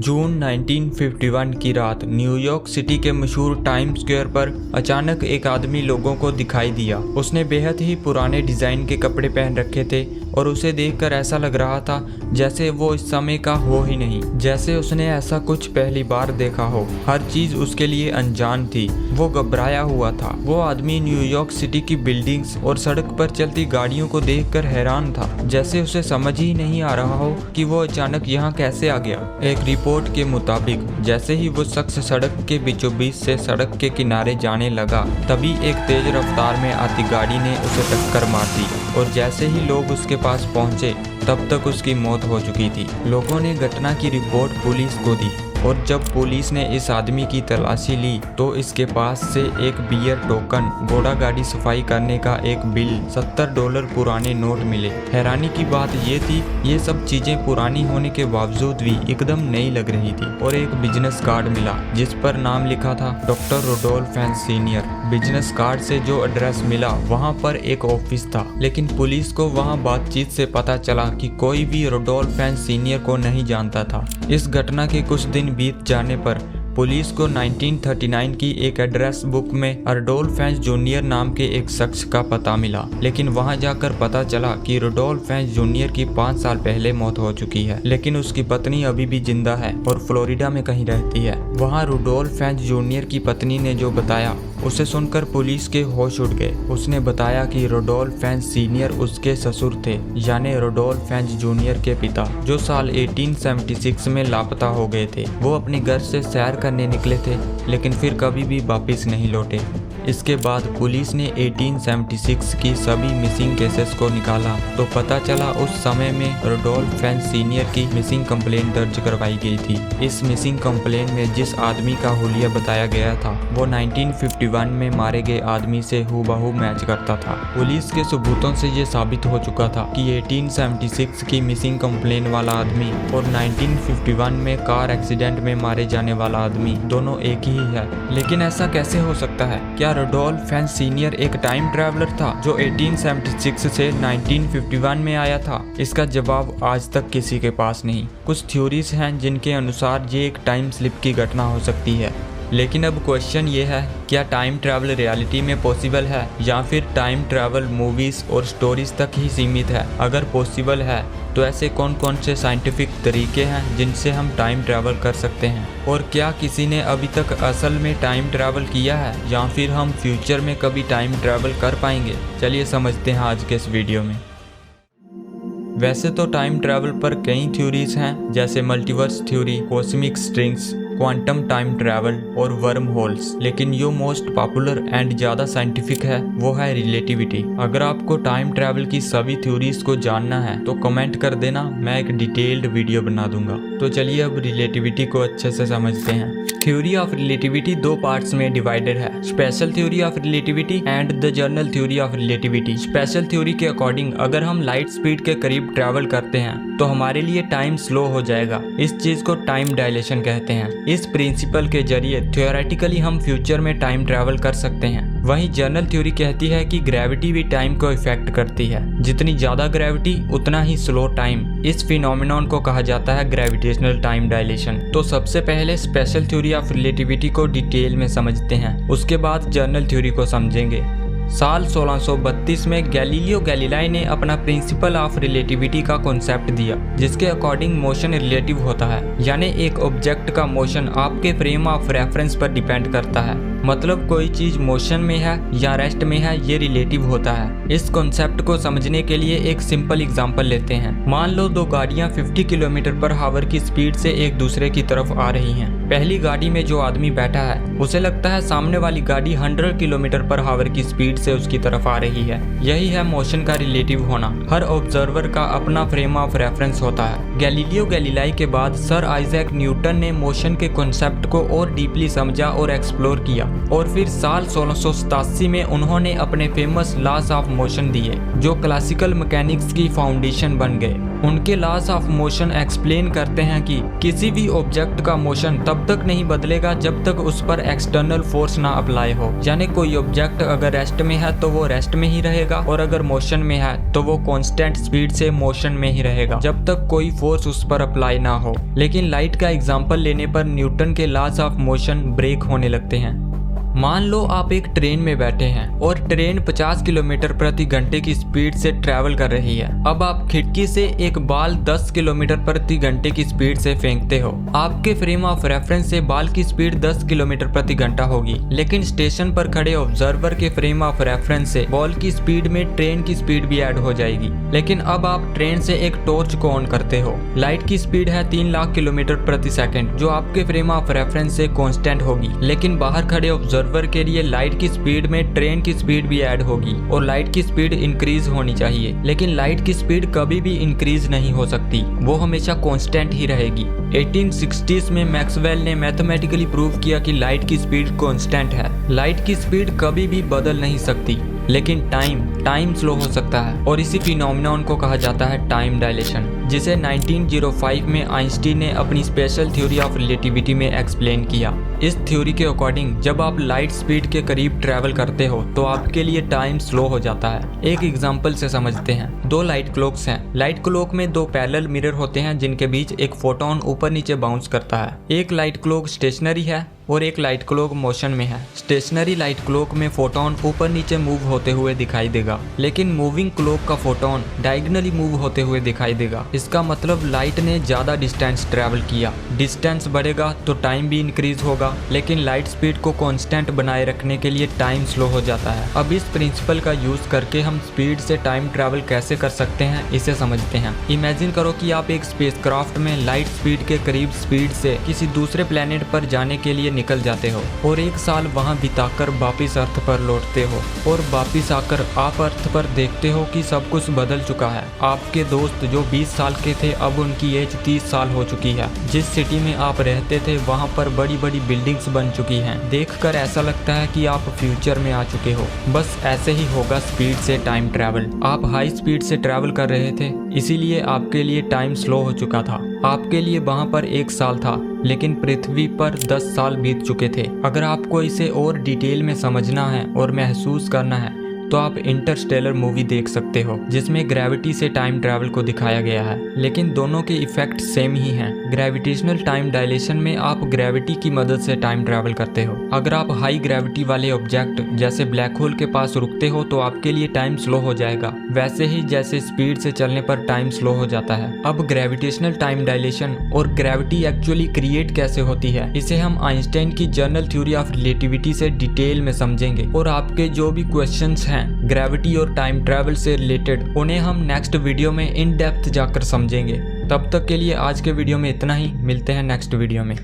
जून 1951 की रात New York city के मशहूर टाइम स्क्वायर पर अचानक एक आदमी लोगों को दिखाई दिया। उसने बेहद ही पुराने डिजाइन के कपड़े पहन रखे थे और उसे देखकर ऐसा लग रहा था जैसे वो इस समय का हो ही नहीं, जैसे उसने ऐसा कुछ पहली बार देखा हो। हर चीज उसके लिए अनजान थी। वो घबराया हुआ था। वो आदमी न्यूयॉर्क सिटी की बिल्डिंग्स और सड़क पर चलती गाड़ियों को देखकर हैरान था, जैसे उसे समझ ही नहीं आ रहा हो कि वो अचानक यहाँ कैसे आ गया। एक रिपोर्ट के मुताबिक जैसे ही वो शख्स सड़क के बीचों बीच से सड़क के किनारे जाने लगा, तभी एक तेज रफ्तार में आती गाड़ी ने उसे टक्कर मार दी और जैसे ही लोग उसके पास पहुंचे तब तक उसकी मौत हो चुकी थी। लोगों ने घटना की रिपोर्ट पुलिस को दी और जब पुलिस ने इस आदमी की तलाशी ली तो इसके पास से एक बियर टोकन, घोड़ा गाड़ी सफाई करने का एक बिल, $70 पुराने नोट मिले। हैरानी की बात ये थी, ये सब चीजें पुरानी होने के बावजूद भी एकदम नई लग रही थी। और एक बिजनेस कार्ड मिला जिस पर नाम लिखा था doctor Rudolph Hans senior. Business card से जो एड्रेस मिला वहाँ पर एक ऑफिस था, लेकिन पुलिस को वहाँ बातचीत से पता चला कि कोई भी रुडोल्फ हेंस सीनियर को नहीं जानता था। इस घटना के कुछ दिन बीत जाने पर पुलिस को 1939 की एक एड्रेस बुक में रुडोल्फ हेंस जूनियर नाम के एक शख्स का पता मिला, लेकिन वहां जाकर पता चला कि रुडोल्फ हेंस जूनियर की 5 साल पहले मौत हो चुकी है, लेकिन उसकी पत्नी अभी भी जिंदा है और फ्लोरिडा में कहीं रहती है। वहां रुडोल्फ हेंस जूनियर की पत्नी ने जो बताया उसे सुनकर पुलिस के होश उड़ गए। उसने बताया कि रुडोल्फ हेंस सीनियर उसके ससुर थे, यानी रुडोल्फ हेंस जूनियर के पिता, जो साल 1876 में लापता हो गए थे। वो अपने घर से सैर करने निकले थे लेकिन फिर कभी भी वापस नहीं लौटे। इसके बाद पुलिस ने 1876 की सभी मिसिंग केसेस को निकाला तो पता चला उस समय में रुडोल्फ हेंस सीनियर की मिसिंग कंप्लेंट दर्ज करवाई गई थी। इस मिसिंग कंप्लेंट में जिस आदमी का हुलिया बताया गया था वो 1951 में मारे गए आदमी से हूबहू मैच करता था। पुलिस के सबूतों से ये साबित हो चुका था कि 1876 की मिसिंग कंप्लेंट वाला आदमी और 1951 में कार एक्सीडेंट में मारे जाने वाला आदमी दोनों एक ही है। लेकिन ऐसा कैसे हो सकता है? क्या रुडोल्फ हेंस सीनियर एक टाइम ट्रैवलर था जो 1876 से 1951 में आया था? इसका जवाब आज तक किसी के पास नहीं। कुछ थ्योरीज हैं जिनके अनुसार ये एक टाइम स्लिप की घटना हो सकती है, लेकिन अब क्वेश्चन ये है, क्या टाइम ट्रैवल रियलिटी में पॉसिबल है या फिर टाइम ट्रैवल मूवीज और स्टोरीज तक ही सीमित है? अगर पॉसिबल है तो ऐसे कौन कौन से साइंटिफिक तरीके हैं जिनसे हम टाइम ट्रैवल कर सकते हैं? और क्या किसी ने अभी तक असल में टाइम ट्रैवल किया है या फिर हम फ्यूचर में कभी टाइम ट्रैवल कर पाएंगे? चलिए समझते हैं आज के इस वीडियो में। वैसे तो टाइम ट्रैवल पर कई थ्योरीज हैं, जैसे multiverse theory, cosmic strings, quantum time travel और वर्म होल्स, लेकिन जो मोस्ट पॉपुलर एंड ज़्यादा साइंटिफिक है वो है रिलेटिविटी। अगर आपको टाइम ट्रैवल की सभी थ्योरीज को जानना है तो कमेंट कर देना, मैं एक डिटेल्ड वीडियो बना दूंगा। तो चलिए अब रिलेटिविटी को अच्छे से समझते हैं। थ्योरी ऑफ रिलेटिविटी 2 पार्ट्स में डिवाइडेड है, special theory of relativity and the general theory of relativity. Special theory के अकॉर्डिंग अगर हम लाइट स्पीड के करीब ट्रैवल करते हैं तो हमारे लिए टाइम स्लो हो जाएगा। इस चीज को टाइम डायलेशन कहते हैं। इस प्रिंसिपल के जरिए थ्योरेटिकली हम फ्यूचर में टाइम ट्रैवल कर सकते हैं। वहीं जनरल थ्योरी कहती है कि ग्रेविटी भी टाइम को इफेक्ट करती है। जितनी ज्यादा ग्रेविटी उतना ही स्लो टाइम। इस फिनोमेनन को कहा जाता है ग्रेविटेशनल टाइम डायलेशन। तो सबसे पहले स्पेशल थ्योरी ऑफ रिलेटिविटी को डिटेल में समझते हैं, उसके बाद जनरल थ्योरी को समझेंगे। साल 1632 में गैलीलियो गैलीलाई ने अपना प्रिंसिपल ऑफ रिलेटिविटी का कॉन्सेप्ट दिया, जिसके अकॉर्डिंग मोशन रिलेटिव होता है, यानी एक ऑब्जेक्ट का मोशन आपके फ्रेम ऑफ रेफरेंस पर डिपेंड करता है। मतलब कोई चीज मोशन में है या रेस्ट में है, ये रिलेटिव होता है। इस कॉन्सेप्ट को समझने के लिए एक सिंपल एग्जांपल लेते हैं। मान लो 2 गाड़ियां 50 किलोमीटर पर आवर की स्पीड से एक दूसरे की तरफ आ रही हैं। पहली गाड़ी में जो आदमी बैठा है उसे लगता है सामने वाली गाड़ी 100 किलोमीटर पर आवर की स्पीड से उसकी तरफ आ रही है। यही है मोशन का रिलेटिव होना। हर ऑब्जर्वर का अपना फ्रेम ऑफ रेफरेंस होता है। गैलीलियो गैलीलाई के बाद सर आइजैक न्यूटन ने मोशन के कॉन्सेप्ट को और डीपली समझा और एक्सप्लोर किया, और फिर साल 1687 में उन्होंने अपने फेमस लॉज ऑफ मोशन दिए, जो क्लासिकल मैकेनिक्स की फाउंडेशन बन गए। उनके लॉस ऑफ मोशन एक्सप्लेन करते हैं कि किसी भी ऑब्जेक्ट का मोशन तब तक नहीं बदलेगा जब तक उस पर एक्सटर्नल फोर्स ना अप्लाई हो। यानी कोई ऑब्जेक्ट अगर रेस्ट में है तो वो रेस्ट में ही रहेगा, और अगर मोशन में है तो वो कांस्टेंट स्पीड से मोशन में ही रहेगा जब तक कोई फोर्स उस पर अप्लाई ना हो। लेकिन लाइट का एग्जाम्पल लेने पर न्यूटन के लॉस ऑफ मोशन ब्रेक होने लगते हैं। मान लो आप एक ट्रेन में बैठे हैं और ट्रेन 50 किलोमीटर प्रति घंटे की स्पीड से ट्रैवल कर रही है। अब आप खिड़की से एक बाल 10 किलोमीटर प्रति घंटे की स्पीड से फेंकते हो। आपके फ्रेम ऑफ रेफरेंस से बाल की स्पीड 10 किलोमीटर प्रति घंटा होगी, लेकिन स्टेशन पर खड़े ऑब्जर्वर के फ्रेम ऑफ रेफरेंस से बॉल की स्पीड में ट्रेन की स्पीड भी ऐड हो जाएगी। लेकिन अब आप ट्रेन से एक टॉर्च को ऑन करते हो। लाइट की स्पीड है 3 लाख किलोमीटर प्रति सेकंड, जो आपके फ्रेम ऑफ रेफरेंस से कांस्टेंट होगी। लेकिन बाहर खड़े ऑब्जर्वर के लिए लाइट की स्पीड में ट्रेन की स्पीड भी ऐड होगी और लाइट की स्पीड इंक्रीज होनी चाहिए। लेकिन लाइट की स्पीड कभी भी इंक्रीज नहीं हो सकती, वो हमेशा कांस्टेंट ही रहेगी। 1860s में मैक्सवेल ने मैथमेटिकली प्रूव किया कि लाइट की स्पीड कांस्टेंट है। लाइट की स्पीड कभी भी बदल नहीं सकती, लेकिन टाइम स्लो हो सकता है, और इसी फिनोमेनन को कहा जाता है टाइम डायलेशन, जिसे 1905 में आइंस्टीन ने अपनी स्पेशल थ्योरी ऑफ रिलेटिविटी में एक्सप्लेन किया। इस थ्योरी के अकॉर्डिंग जब आप लाइट स्पीड के करीब ट्रैवल करते हो तो आपके लिए टाइम स्लो हो जाता है। एक एग्जांपल से समझते हैं। 2 लाइट क्लॉक्स हैं। लाइट क्लॉक में 2 पैरेलल मिरर होते हैं जिनके बीच एक फोटोन ऊपर नीचे बाउंस करता है। एक लाइट क्लॉक स्टेशनरी है और एक लाइट क्लॉक मोशन में है। स्टेशनरी लाइट क्लॉक में फोटोन ऊपर नीचे मूव होते हुए दिखाई देगा, लेकिन मूविंग क्लॉक का फोटोन डायगोनली मूव होते हुए दिखाई देगा। इसका मतलब लाइट ने ज्यादा डिस्टेंस ट्रैवल किया। डिस्टेंस बढ़ेगा तो टाइम भी इंक्रीज होगा, लेकिन लाइट स्पीड को कांस्टेंट बनाए रखने के लिए टाइम स्लो हो जाता है। अब इस प्रिंसिपल का यूज करके हम स्पीड से टाइम ट्रैवल कैसे कर सकते हैं इसे समझते हैं। इमेजिन करो कि आप एक स्पेसक्राफ्ट में लाइट स्पीड के करीब स्पीड से किसी दूसरे प्लेनेट पर जाने के लिए निकल जाते हो और 1 साल वहां बिताकर वापिस अर्थ पर लौटते हो, और वापिस आकर आप अर्थ पर देखते हो कि सब कुछ बदल चुका है। आपके दोस्त जो 20 साल के थे अब उनकी एज 30 साल हो चुकी है। जिस सिटी में आप रहते थे वहां पर बड़ी बड़ी बिल्डिंग्स बन चुकी हैं। देखकर ऐसा लगता है कि आप फ्यूचर में आ चुके हो। बस ऐसे ही होगा स्पीड से टाइम ट्रैवल। आप हाई स्पीड से ट्रैवल कर रहे थे, इसीलिए आपके लिए टाइम स्लो हो चुका था। आपके लिए वहां पर 1 साल था, लेकिन पृथ्वी पर 10 साल बीत चुके थे। अगर आपको इसे और डिटेल में समझना है और महसूस करना है तो आप इंटरस्टेलर मूवी देख सकते हो, जिसमें ग्रेविटी से टाइम ट्रैवल को दिखाया गया है, लेकिन दोनों के इफेक्ट सेम ही हैं। ग्रेविटेशनल टाइम डायलेशन में आप ग्रेविटी की मदद से टाइम ट्रैवल करते हो। अगर आप हाई ग्रेविटी वाले ऑब्जेक्ट जैसे ब्लैक होल के पास रुकते हो तो आपके लिए टाइम स्लो हो जाएगा, वैसे ही जैसे स्पीड से चलने पर टाइम स्लो हो जाता है। अब ग्रेविटेशनल टाइम डायलेशन और ग्रेविटी एक्चुअली क्रिएट कैसे होती है, इसे हम आइंस्टाइन की जनरल थ्योरी ऑफ रिलेटिविटी से डिटेल में समझेंगे, और आपके जो भी क्वेश्चंस हैं ग्रेविटी और टाइम ट्रैवल से रिलेटेड उन्हें हम नेक्स्ट वीडियो में इन डेप्थ जाकर समझेंगे। तब तक के लिए आज के वीडियो में इतना ही। मिलते हैं नेक्स्ट वीडियो में।